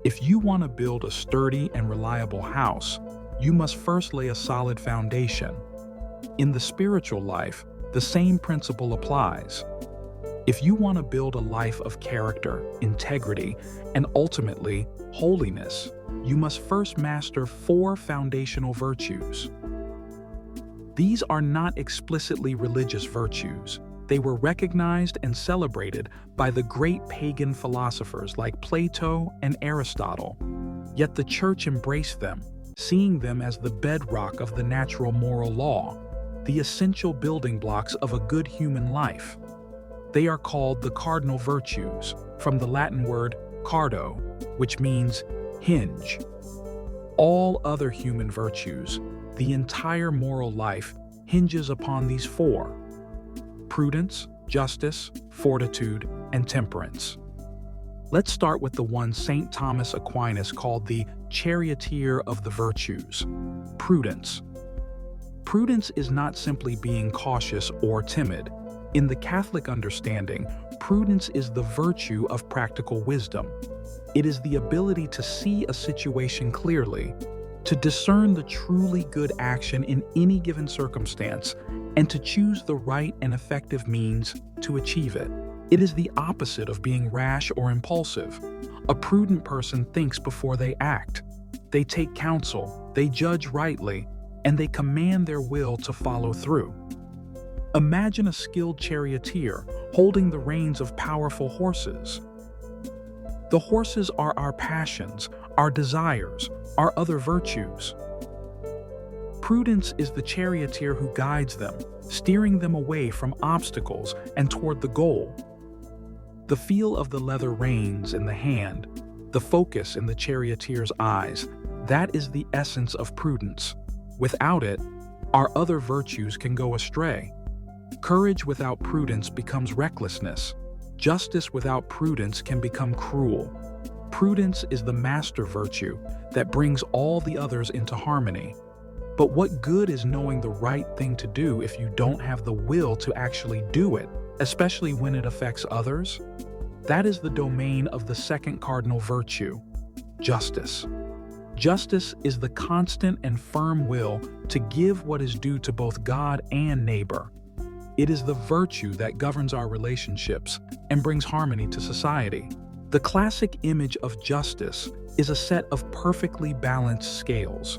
If you want to build a sturdy and reliable house, you must first lay a solid foundation. In the spiritual life, the same principle applies. If you want to build a life of character, integrity, and ultimately holiness, you must first master 4 foundational virtues. These are not explicitly religious virtues. They were recognized and celebrated by the great pagan philosophers like Plato and Aristotle. Yet the Church embraced them, seeing them as the bedrock of the natural moral law, the essential building blocks of a good human life. They are called the Cardinal Virtues, from the Latin word cardo, which means hinge. All other human virtues, the entire moral life, hinges upon these 4: prudence, justice, fortitude, and temperance. Let's start with the one St. Thomas Aquinas called the charioteer of the virtues, prudence. Prudence is not simply being cautious or timid. In the Catholic understanding, prudence is the virtue of practical wisdom. It is the ability to see a situation clearly, to discern the truly good action in any given circumstance, and to choose the right and effective means to achieve it. It is the opposite of being rash or impulsive. A prudent person thinks before they act. They take counsel, they judge rightly, and they command their will to follow through. Imagine a skilled charioteer holding the reins of powerful horses. The horses are our passions, our desires, our other virtues. Prudence is the charioteer who guides them, steering them away from obstacles and toward the goal. The feel of the leather reins in the hand, the focus in the charioteer's eyes, that is the essence of prudence. Without it, our other virtues can go astray. Courage without prudence becomes recklessness. Justice without prudence can become cruel. Prudence is the master virtue that brings all the others into harmony. But what good is knowing the right thing to do if you don't have the will to actually do it, especially when it affects others? That is the domain of the second cardinal virtue, justice. Justice is the constant and firm will to give what is due to both God and neighbor. It is the virtue that governs our relationships and brings harmony to society. The classic image of justice is a set of perfectly balanced scales.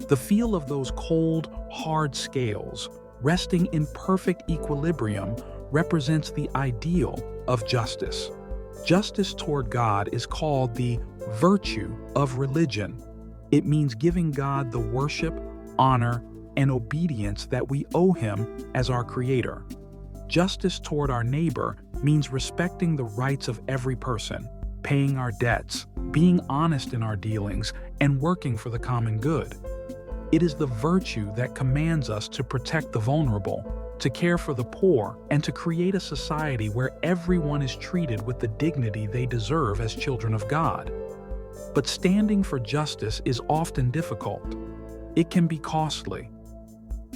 The feel of those cold, hard scales, resting in perfect equilibrium, represents the ideal of justice. Justice toward God is called the virtue of religion. It means giving God the worship, honor, and obedience that we owe Him as our Creator. Justice toward our neighbor means respecting the rights of every person, paying our debts, being honest in our dealings, and working for the common good. It is the virtue that commands us to protect the vulnerable, to care for the poor, and to create a society where everyone is treated with the dignity they deserve as children of God. But standing for justice is often difficult. It can be costly.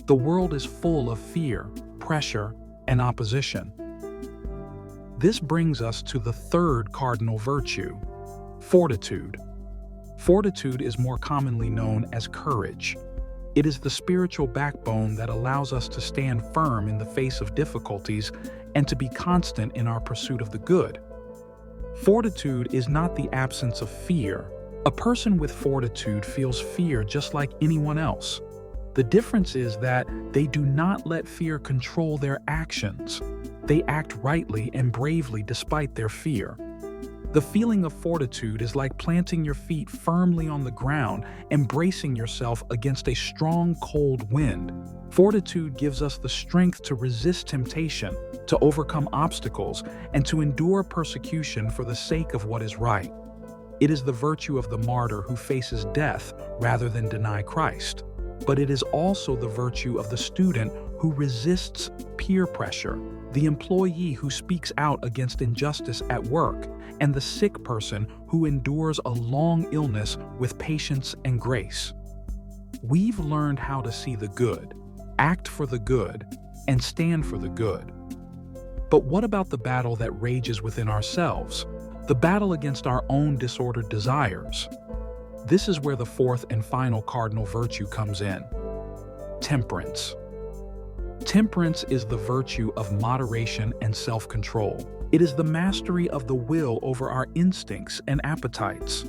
The world is full of fear, pressure, and opposition. This brings us to the third cardinal virtue, fortitude. Fortitude is more commonly known as courage. It is the spiritual backbone that allows us to stand firm in the face of difficulties and to be constant in our pursuit of the good. Fortitude is not the absence of fear. A person with fortitude feels fear just like anyone else. The difference is that they do not let fear control their actions. They act rightly and bravely despite their fear. The feeling of fortitude is like planting your feet firmly on the ground and bracing yourself against a strong, cold wind. Fortitude gives us the strength to resist temptation, to overcome obstacles, and to endure persecution for the sake of what is right. It is the virtue of the martyr who faces death rather than deny Christ. But it is also the virtue of the student who resists peer pressure, the employee who speaks out against injustice at work, and the sick person who endures a long illness with patience and grace. We've learned how to see the good, act for the good, and stand for the good. But what about the battle that rages within ourselves? the battle against our own disordered desires. This is where the fourth and final cardinal virtue comes in: temperance. Temperance is the virtue of moderation and self-control. It is the mastery of the will over our instincts and appetites.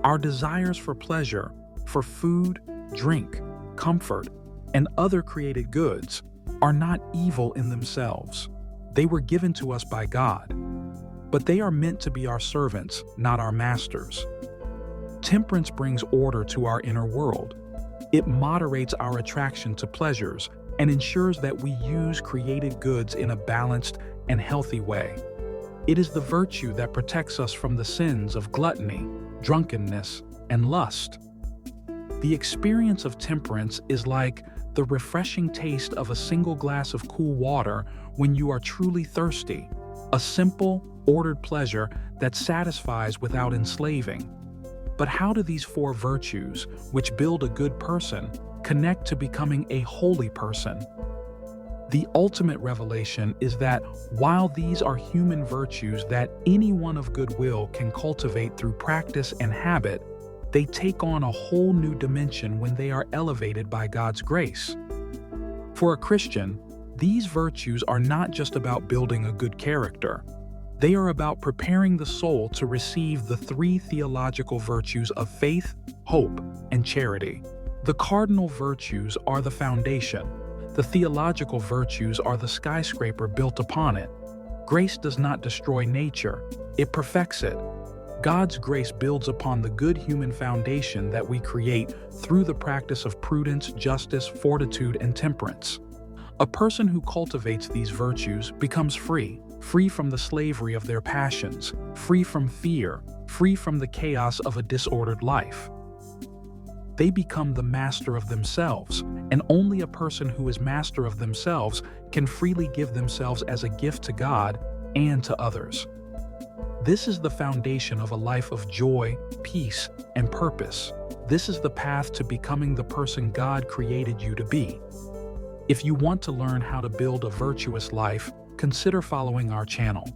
Our desires for pleasure, for food, drink, comfort, and other created goods are not evil in themselves. They were given to us by God, but they are meant to be our servants, not our masters. Temperance brings order to our inner world. It moderates our attraction to pleasures and ensures that we use created goods in a balanced and healthy way. It is the virtue that protects us from the sins of gluttony, drunkenness, and lust. The experience of temperance is like the refreshing taste of a single glass of cool water when you are truly thirsty, a simple, ordered pleasure that satisfies without enslaving. But how do these four virtues, which build a good person, connect to becoming a holy person? The ultimate revelation is that while these are human virtues that anyone of goodwill can cultivate through practice and habit, they take on a whole new dimension when they are elevated by God's grace. For a Christian, these virtues are not just about building a good character. They are about preparing the soul to receive the three theological virtues of faith, hope, and charity. The cardinal virtues are the foundation. The theological virtues are the skyscraper built upon it. Grace does not destroy nature, it perfects it. God's grace builds upon the good human foundation that we create through the practice of prudence, justice, fortitude, and temperance. A person who cultivates these virtues becomes free from the slavery of their passions, free from fear, free from the chaos of a disordered life. They become the master of themselves, and only a person who is master of themselves can freely give themselves as a gift to God and to others. This is the foundation of a life of joy, peace, and purpose. This is the path to becoming the person God created you to be. If you want to learn how to build a virtuous life, consider following our channel.